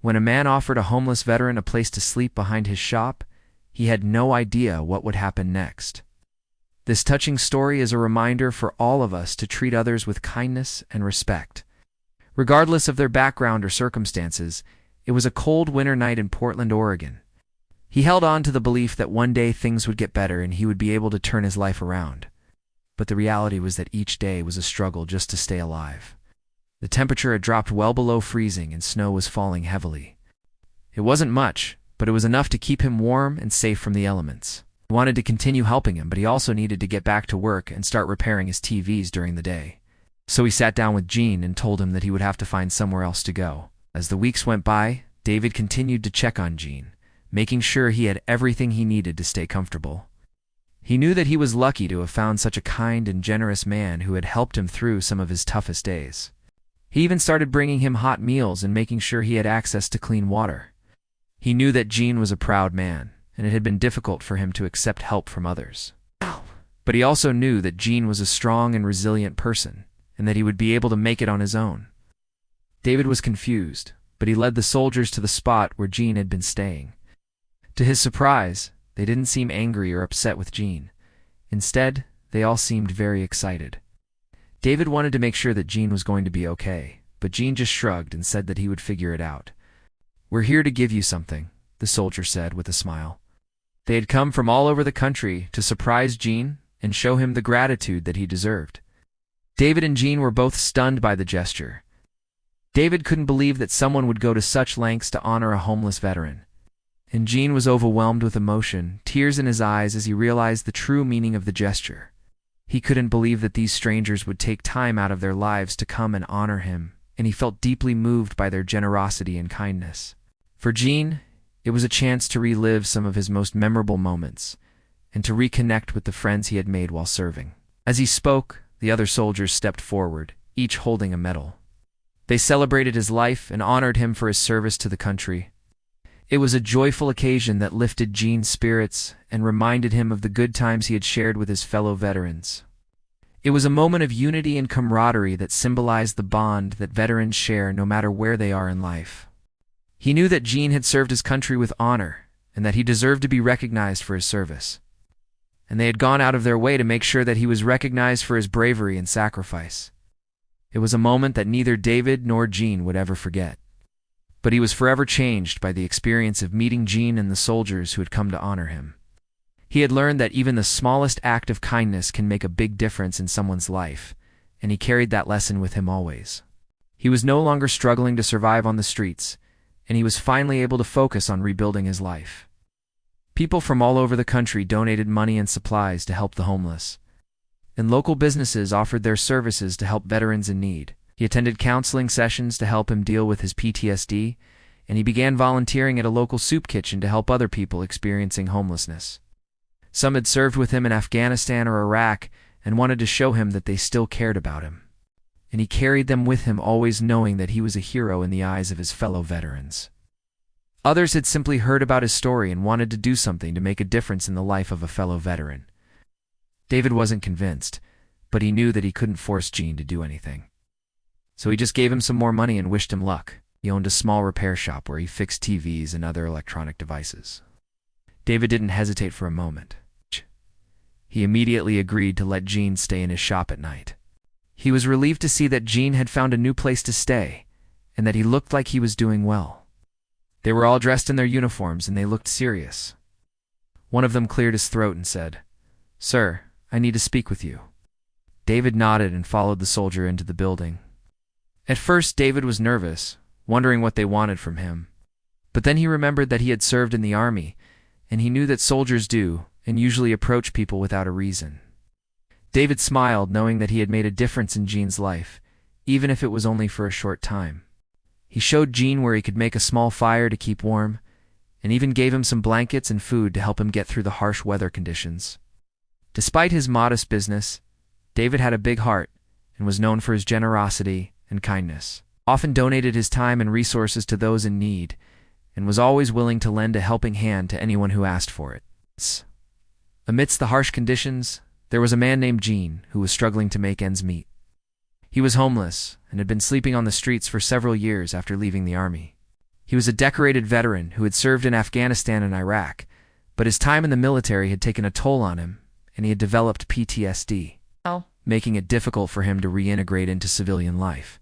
When a man offered a homeless veteran a place to sleep behind his shop, he had no idea what would happen next. This touching story is a reminder for all of us to treat others with kindness and respect. Regardless of their background or circumstances, it was a cold winter night in Portland, Oregon. He held on to the belief that one day things would get better and he would be able to turn his life around. But the reality was that each day was a struggle just to stay alive. The temperature had dropped well below freezing and snow was falling heavily. It wasn't much, but it was enough to keep him warm and safe from the elements. He wanted to continue helping him, but he also needed to get back to work and start repairing his TVs during the day. So he sat down with Gene and told him that he would have to find somewhere else to go. As the weeks went by, David continued to check on Gene, making sure he had everything he needed to stay comfortable. He knew that he was lucky to have found such a kind and generous man who had helped him through some of his toughest days. He even started bringing him hot meals and making sure he had access to clean water. He knew that Gene was a proud man, and it had been difficult for him to accept help from others. But he also knew that Gene was a strong and resilient person, and that he would be able to make it on his own. David was confused, but he led the soldiers to the spot where Gene had been staying. To his surprise, they didn't seem angry or upset with Gene. Instead, they all seemed very excited. David wanted to make sure that Gene was going to be okay, but Gene just shrugged and said that he would figure it out. "We're here to give you something," the soldier said with a smile. They had come from all over the country to surprise Gene and show him the gratitude that he deserved. David and Gene were both stunned by the gesture. David couldn't believe that someone would go to such lengths to honor a homeless veteran. And Gene was overwhelmed with emotion, tears in his eyes as he realized the true meaning of the gesture. He couldn't believe that these strangers would take time out of their lives to come and honor him, and he felt deeply moved by their generosity and kindness. For Gene, it was a chance to relive some of his most memorable moments, and to reconnect with the friends he had made while serving. As he spoke, the other soldiers stepped forward, each holding a medal. They celebrated his life and honored him for his service to the country. It was a joyful occasion that lifted Gene's spirits and reminded him of the good times he had shared with his fellow veterans. It was a moment of unity and camaraderie that symbolized the bond that veterans share no matter where they are in life. He knew that Gene had served his country with honor and that he deserved to be recognized for his service. And they had gone out of their way to make sure that he was recognized for his bravery and sacrifice. It was a moment that neither David nor Gene would ever forget. But he was forever changed by the experience of meeting Gene and the soldiers who had come to honor him. He had learned that even the smallest act of kindness can make a big difference in someone's life, and he carried that lesson with him always. He was no longer struggling to survive on the streets, and he was finally able to focus on rebuilding his life. People from all over the country donated money and supplies to help the homeless, and local businesses offered their services to help veterans in need. He attended counseling sessions to help him deal with his PTSD, and he began volunteering at a local soup kitchen to help other people experiencing homelessness. Some had served with him in Afghanistan or Iraq and wanted to show him that they still cared about him. And he carried them with him, always knowing that he was a hero in the eyes of his fellow veterans. Others had simply heard about his story and wanted to do something to make a difference in the life of a fellow veteran. David wasn't convinced, but he knew that he couldn't force Gene to do anything. So he just gave him some more money and wished him luck. He owned a small repair shop where he fixed TVs and other electronic devices. David didn't hesitate for a moment. He immediately agreed to let Gene stay in his shop at night. He was relieved to see that Gene had found a new place to stay, and that he looked like he was doing well. They were all dressed in their uniforms and they looked serious. One of them cleared his throat and said, "Sir, I need to speak with you." David nodded and followed the soldier into the building. At first, David was nervous, wondering what they wanted from him. But then he remembered that he had served in the army, and he knew that soldiers do, and usually approach people without a reason. David smiled, knowing that he had made a difference in Gene's life, even if it was only for a short time. He showed Gene where he could make a small fire to keep warm, and even gave him some blankets and food to help him get through the harsh weather conditions. Despite his modest business, David had a big heart and was known for his generosity and kindness, often donated his time and resources to those in need, and was always willing to lend a helping hand to anyone who asked for it. Amidst the harsh conditions, there was a man named Gene who was struggling to make ends meet. He was homeless and had been sleeping on the streets for several years after leaving the army. He was a decorated veteran who had served in Afghanistan and Iraq, but his time in the military had taken a toll on him, and he had developed PTSD, making it difficult for him to reintegrate into civilian life.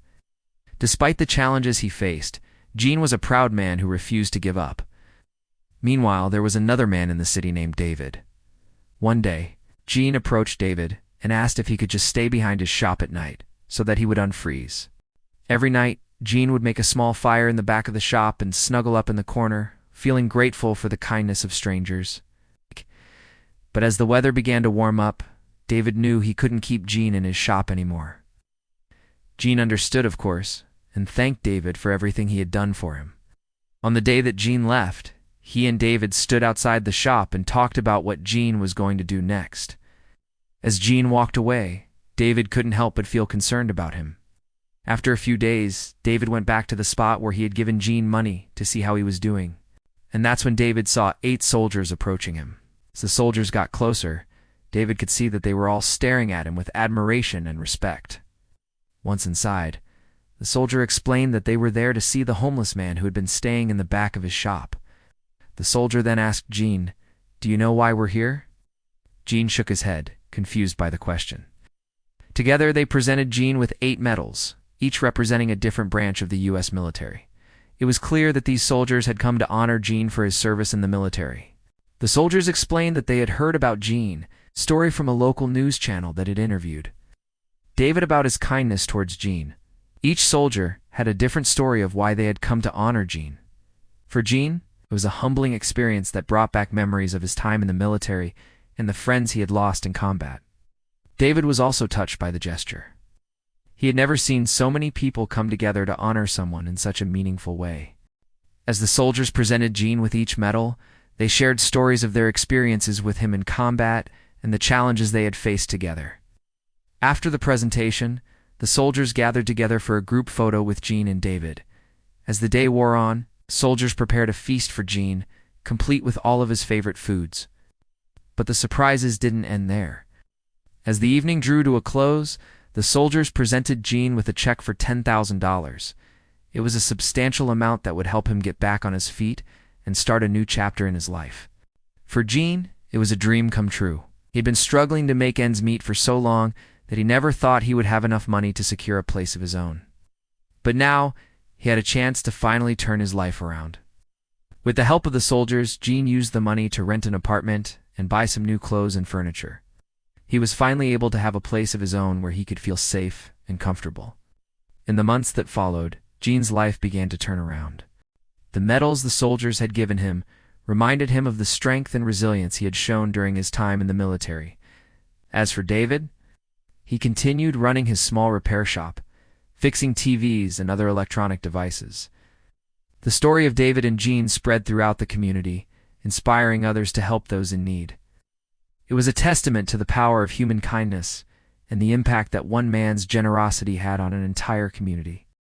Despite the challenges he faced, Gene was a proud man who refused to give up. Meanwhile, there was another man in the city named David. One day, Gene approached David and asked if he could just stay behind his shop at night so that he would unfreeze. Every night, Gene would make a small fire in the back of the shop and snuggle up in the corner, feeling grateful for the kindness of strangers. But as the weather began to warm up, David knew he couldn't keep Gene in his shop anymore. Gene understood, of course, and thanked David for everything he had done for him. On the day that Gene left, he and David stood outside the shop and talked about what Gene was going to do next. As Gene walked away, David couldn't help but feel concerned about him. After a few days, David went back to the spot where he had given Gene money to see how he was doing. And that's when David saw 8 soldiers approaching him. As the soldiers got closer, David could see that they were all staring at him with admiration and respect. Once inside, the soldier explained that they were there to see the homeless man who had been staying in the back of his shop. The soldier then asked Gene, "Do you know why we're here?" Gene shook his head, confused by the question. Together, they presented Gene with 8 medals, each representing a different branch of the U.S. military. It was clear that these soldiers had come to honor Gene for his service in the military. The soldiers explained that they had heard about Gene, a story from a local news channel that had interviewed David about his kindness towards Gene. Each soldier had a different story of why they had come to honor Gene. For Gene, it was a humbling experience that brought back memories of his time in the military and the friends he had lost in combat. David was also touched by the gesture. He had never seen so many people come together to honor someone in such a meaningful way. As the soldiers presented Gene with each medal, they shared stories of their experiences with him in combat and the challenges they had faced together. After the presentation, the soldiers gathered together for a group photo with Gene and David. As the day wore on, soldiers prepared a feast for Gene, complete with all of his favorite foods. But the surprises didn't end there. As the evening drew to a close, the soldiers presented Gene with a check for $10,000. It was a substantial amount that would help him get back on his feet and start a new chapter in his life. For Gene, it was a dream come true. He had been struggling to make ends meet for so long that he never thought he would have enough money to secure a place of his own. But now, he had a chance to finally turn his life around. With the help of the soldiers, Gene used the money to rent an apartment and buy some new clothes and furniture. He was finally able to have a place of his own where he could feel safe and comfortable. In the months that followed, Gene's life began to turn around. The medals the soldiers had given him reminded him of the strength and resilience he had shown during his time in the military. As for David, he continued running his small repair shop, fixing TVs and other electronic devices. The story of David and Gene spread throughout the community, inspiring others to help those in need. It was a testament to the power of human kindness and the impact that one man's generosity had on an entire community.